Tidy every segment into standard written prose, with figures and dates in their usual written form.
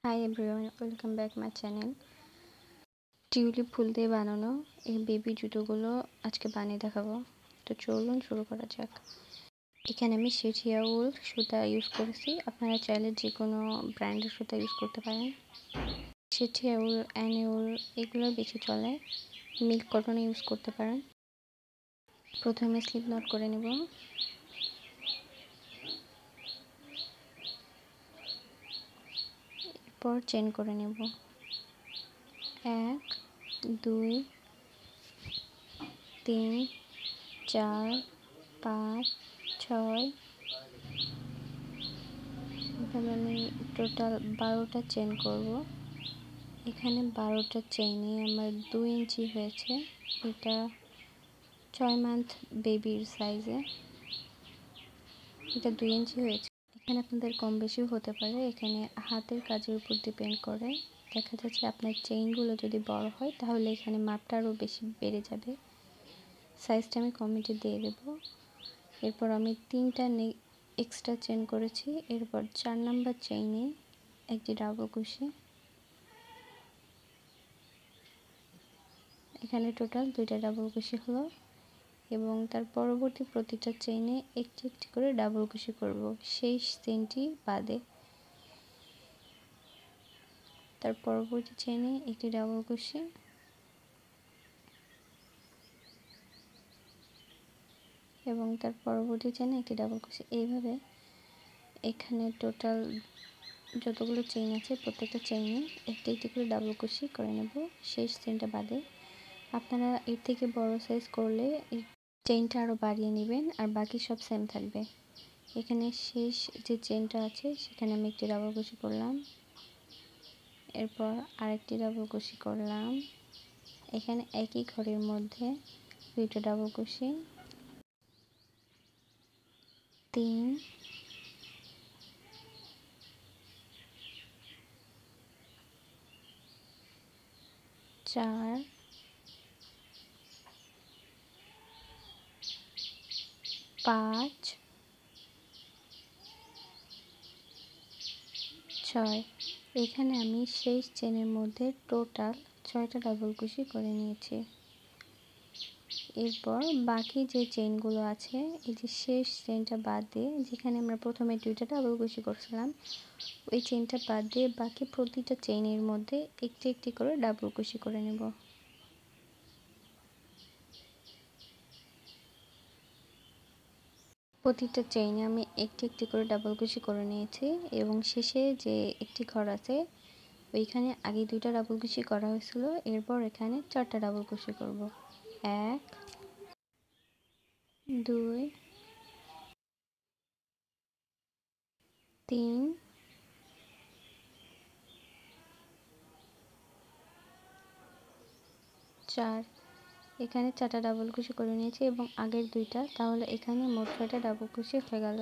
High everyone, welcome back my channel. Tulip ফুল দিয়ে বানানো এই বেবি জুতোগুলো আজকে বানিয়ে দেখাবো। তো চলুন শুরু করা যাক। এখানে আমি শেঠিয়া উল সুতা ইউজ করেছি, আপনারা চাইলে যে কোনো ব্র্যান্ডের সুতা ইউজ করতে পারেন। শেঠিয়া উল, অ্যানি উল এগুলো বেশি চলে, মিল্ক কটন ইউজ করতে পারেন। প্রথমে স্লিপ নট করে নেব। এরপর চেন করে নেব 1 2 3 4 5 6। এভাবে আমি টোটাল 12টা চেন করব। এখানে 12টা চেইনে আমার 2 ইঞ্চি হয়েছে। এটা 6 মান্থ বেবির সাইজে এটা 2 ইঞ্চি হয়েছে। এখানে আপনাদের কম বেশিও হতে পারে, এখানে হাতের কাজের উপর ডিপেন্ড করে। দেখা যাচ্ছে আপনার চেইনগুলো যদি বড় হয় তাহলে এখানে মাপটা আরও বেশি বেড়ে যাবে। সাইজটা আমি কমেন্টে দিয়ে দেব। এরপর আমি 3টা এক্সট্রা চেন করেছি। এরপর 4 নাম্বার চেইনে একটি ডাবল কুশি। এখানে টোটাল 2টা ডাবল কুশি হলো এবং তার পরবর্তী প্রতিটা চেইনে একটি একটি করে ডাবল কুশি করব শেষ চেইনটি বাদে। তার পরবর্তী চেইনে একটি ডাবল কুশি এবং তার পরবর্তী চেইনে একটি ডাবল কুশি। এইভাবে এখানে টোটাল যতগুলো চেইন আছে প্রত্যেকটা চেইনে একটি একটি করে ডাবল কুশি করে নেব শেষ চেইনটা বাদে। আপনারা এর থেকে বড় সাইজ করলে এই চেইনটা আরও বাড়িয়ে নেবেন আর বাকি সব সেম থাকবে। এখানে শেষ যে চেইনটা আছে সেখানে আমি একটি ডাবল কুশি করলাম, এরপর আরেকটি ডাবল কুশি করলাম। এখানে একই ঘরের মধ্যে 2টা ডাবল কুশি, 3 4 5 6। এখানে আমি শেষ চেনের মধ্যে টোটাল 6টা ডাবল কুশি করে নিয়েছি। এরপর বাকি যে চেইনগুলো আছে এই যে শেষ চেইনটা বাদ দিয়ে, যেখানে আমরা প্রথমে 2টা ডাবল কুশি করছিলাম ওই চেইনটা বাদ দিয়ে বাকি প্রতিটা চেইনের মধ্যে একটি একটি করে ডাবল কুশি করে নেব। প্রতিটা চেইনে আমি একটি একটি করে ডাবল কুশি করে নিয়েছি এবং শেষে যে একটি ঘর আছে ওইখানে আগে 2টা ডাবল কুশি করা হয়েছিল। এরপর এখানে 4টা ডাবল কুশি করব। 1 2 3 4। এখানে 4টা ডাবল কুশি করে নিয়েছি এবং আগের 2টা, তাহলে এখানে মোট 6টা ডাবল কুশি হয়ে গেল।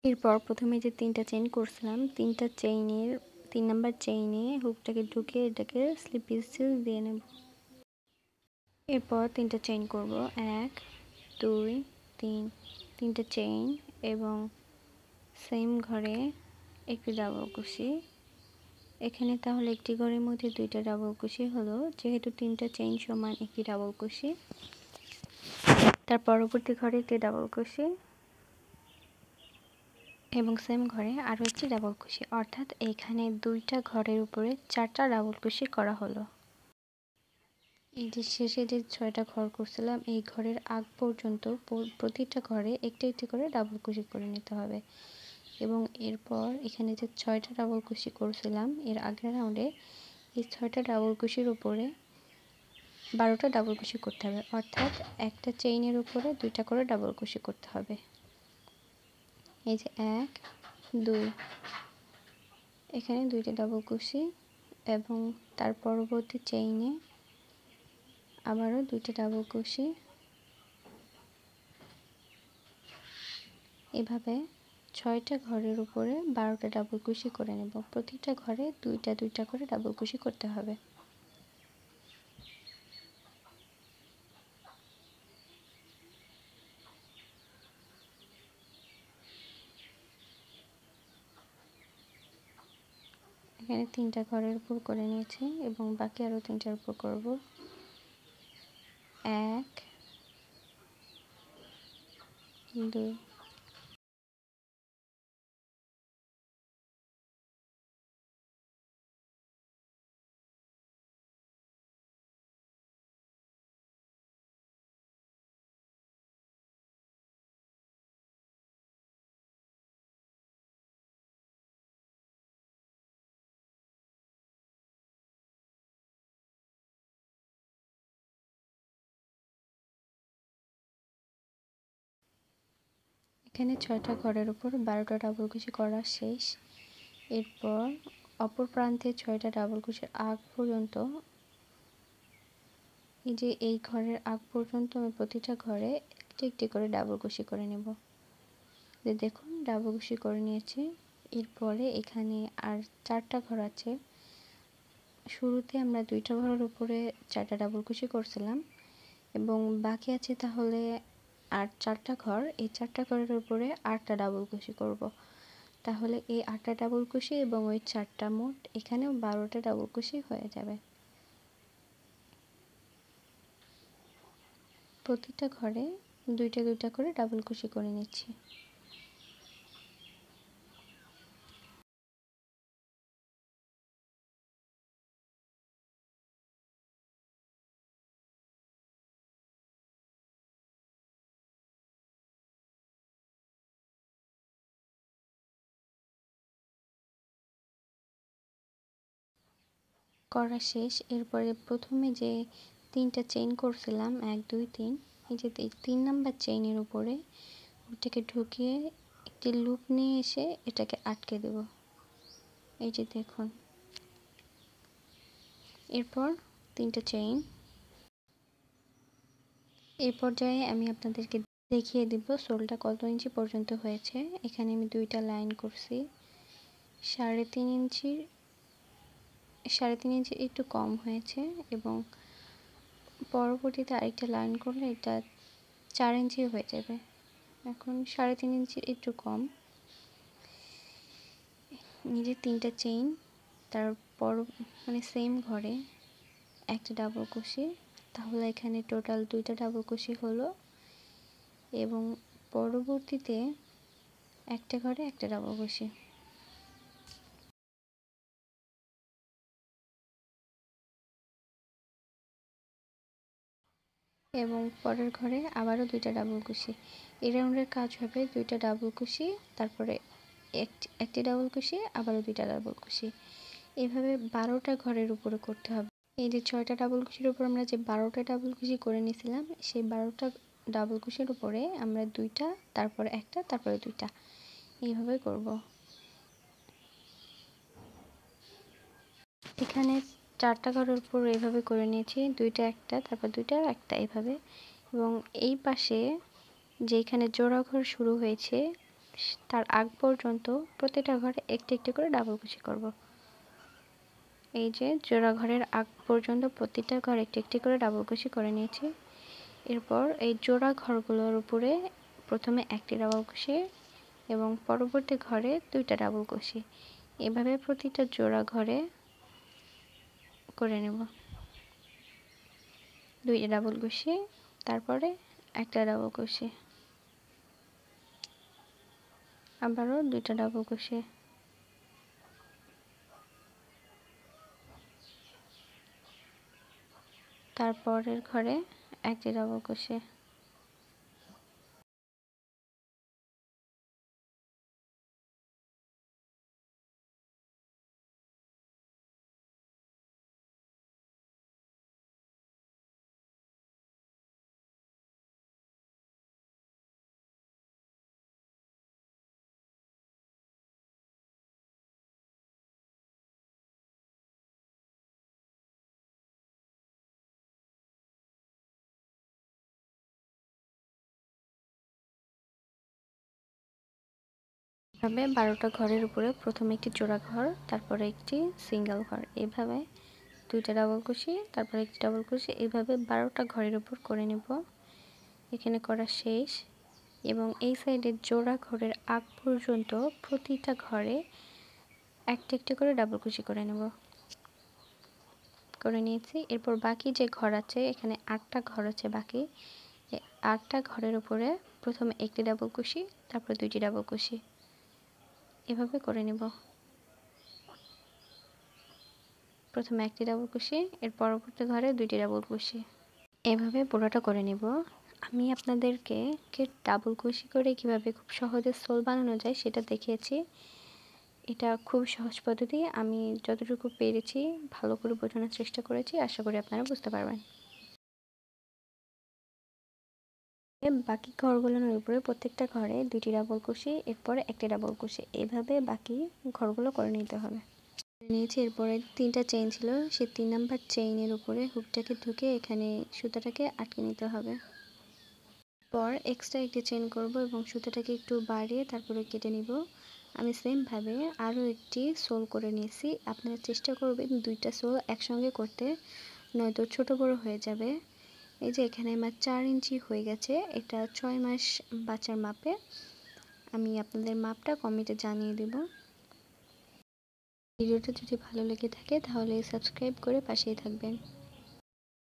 এরপর প্রথমে যে 3টা চেইন করছিলাম 3টা চেইনের 3 নাম্বার চেইনে হুকটাকে ঢুকিয়ে এটাকে স্লিপ স্টিচ দিয়ে নেব। এরপর 3টা চেইন করব 1 2 3। 3টা চেইন এবং সেম ঘরে একটি ডাবল কুশি। এখানে তাহলে একটি ঘরের মধ্যে 2টা ডাবল কুশি হলো, যেহেতু 3টা চেইন সমান একটি ডাবল কুশি। তার পরবর্তী ঘরে একটি ডাবল কুশি এবং সেম ঘরে আরও একটি ডাবল কুশি, অর্থাৎ এখানে 2টা ঘরের উপরে 4টা ডাবল কুশি করা হলো। এই যে শেষে যে 6টা ঘর করছিলাম এই ঘরের আগ পর্যন্ত প্রতিটা ঘরে একটি একটি করে ডাবল কুশি করে নিতে হবে এবং এরপর এখানে যে 6টা ডাবল কুশি করছিলাম এর আগের রাউন্ডে এই 6টা ডাবল কুশির উপরে 12টা ডাবল কুশি করতে হবে, অর্থাৎ একটা চেইনের উপরে 2টা করে ডাবল কুশি করতে হবে। এই যে 1 2, এখানে 2টা ডাবল কুশি এবং তার পরবর্তী চেইনে আবারও 2টা ডাবল কুশি। এভাবে 6টা ঘরের উপরে 12টা ডাবল কুশি করে নেব। প্রতিটা ঘরে 2টা 2টা করে ডাবল কুশি করতে হবে। এখানে 3টা ঘরের উপর করে নিয়েছি এবং বাকি আরও 3টার উপর করব। 1 2 এখানে 6টা ঘরের উপর 12টা ডাবল কুশি করা শেষ। এরপর অপর প্রান্তে 6টা ডাবল কুশির আগ পর্যন্ত, এই যে এই ঘরের আগ পর্যন্ত আমি প্রতিটা ঘরে একটি একটি করে ডাবল কুশি করে নেব। দেখুন ডাবল কুশি করে নিয়েছি। এরপরে এখানে আর 4টা ঘর আছে। শুরুতে আমরা 2টা ঘরের উপরে 4টা ডাবল কুশি করছিলাম এবং বাকি আছে তাহলে আর 4টা ঘর। এই 4টা ঘরের উপরে 8টা ডাবল কুশি করব। তাহলে এই 8টা ডাবল কুশি এবং ওই 4টা মোট এখানেও 12টা ডাবল কুশি হয়ে যাবে। প্রতিটা ঘরে 2টা 2টা করে ডাবল কুশি করে নিচ্ছি। করা শেষ। এরপরে প্রথমে যে 3টা চেইন করছিলাম 1 2 3, এই যে 3 নাম্বার চেইনের উপরে ওটাকে ঢুকিয়ে একটি লুপ নিয়ে এসে এটাকে আটকে দেব। এই যে দেখুন, এরপর 3টা চেইন। এই পর্যায়ে আমি আপনাদেরকে দেখিয়ে দিব সোলটা কত ইঞ্চি পর্যন্ত হয়েছে। এখানে আমি 2টা লাইন করছি 3.5 ইঞ্চির, 3.5 ইঞ্চি একটু কম হয়েছে এবং পরবর্তীতে আরেকটা লাইন করলে এটা 4 ইঞ্চি হয়ে যাবে। এখন 3.5 ইঞ্চির একটু কম। নিজে 3টা চেইন, তারপর মানে সেম ঘরে একটা ডাবল কুশি, তাহলে এখানে টোটাল 2টা ডাবল কুশি হলো এবং পরবর্তীতে একটা ঘরে একটা ডাবল কুশি। এবং পরের ঘরে আবারও 2টা ডাবল কুশি। এই রাউন্ডের কাজ হবে 2টা ডাবল কুশি, তারপরে একটি ডাবল কুশি, আবারও 2টা ডাবল কুশি। এভাবে 12টা ঘরের উপরে করতে হবে। এই যে 6টা ডাবল কুশির উপর আমরা যে 12টা ডাবল কুশি করে নিয়েছিলাম, সেই 12টা ডাবল কুশির উপরে আমরা 2টা, তারপরে একটা, তারপরে 2টা, এইভাবে করব। এখানে 4টা ঘরের উপর এইভাবে করে নিয়েছি, 2টা একটা, তারপর 2টা একটা, এইভাবে। এবং এই পাশে যেখানে জোড়া ঘর শুরু হয়েছে তার আগ পর্যন্ত প্রতিটা ঘরে একটি একটি করে ডাবল কুশি করব। এই যে জোড়া ঘরের আগ পর্যন্ত প্রতিটা ঘর একটি একটি করে ডাবল কুশি করে নিয়েছি। এরপর এই জোড়া ঘরগুলোর উপরে প্রথমে একটি ডাবল কুশি এবং পরবর্তী ঘরে 2টা ডাবল কুশি, এভাবে প্রতিটা জোড়া ঘরে করে নেব। 2টা ডাবল কুশি, তারপরে একটা ডাবল কুশি, আবারও 2টা ডাবল কুশি, তারপরের ঘরে একটি ডাবল কুশি। এভাবে 12টা ঘরের উপরে প্রথমে একটি জোড়া ঘর, তারপরে একটি সিঙ্গেল ঘর, এভাবে 2টা ডাবল কুশি, তারপরে একটি ডাবল কুশি, এভাবে 12টা ঘরের উপর করে নেব। এখানে করা শেষ এবং এই সাইডে জোড়া ঘরের আগ পর্যন্ত প্রতিটা ঘরে একটা একটা করে ডাবল কুশি করে নেব। করে নিয়েছি। এরপর বাকি যে ঘর আছে, এখানে 8টা ঘর আছে বাকি। এই 8টা ঘরের উপরে প্রথমে একটি ডাবল কুশি, তারপর 2টি ডাবল কুশি, এভাবে করে নেব। প্রথমে একটি ডাবল কুশি, এর পরবর্তী ঘরে 2টি ডাবল কুশি, এভাবে পুরোটা করে নেব। আমি আপনাদেরকে ডাবল কুশি করে কিভাবে খুব সহজে সোল বানানো যায় সেটা দেখিয়েছি। এটা খুব সহজ পদ্ধতি। আমি যতটুকু পেরেছি ভালো করে বোঝানোর চেষ্টা করেছি, আশা করি আপনারা বুঝতে পারবেন। বাকি ঘরগুলোর উপরে প্রত্যেকটা ঘরে 2টি ডাবল কুশি, এরপরে একটি ডাবল কুশি, এভাবে বাকি ঘরগুলো করে নিতে হবে। নিয়েছি। এরপরে 3টা চেইন ছিল, সেই 3 নাম্বার চেইনের উপরে হুকটাকে ঢুকে এখানে সুতাটাকে আটকে নিতে হবে। পর এক্সট্রা একটি চেইন করব এবং সুতাটাকে একটু বাড়িয়ে তারপরে কেটে নিব। আমি সেমভাবে আরও একটি সোল করে নিয়েছি। আপনারা চেষ্টা করবেন 2টা সোল একসঙ্গে করতে, নয়তো ছোট বড় হয়ে যাবে। এই যে এখানে আমার 4 ইঞ্চি হয়ে গেছে। এটা 6 মাস বাচ্চার মাপে। আমি আপনাদের মাপটা কমেন্টে জানিয়ে দেব। ভিডিওটা যদি ভালো লেগে থাকে তাহলে সাবস্ক্রাইব করে পাশেই থাকবেন।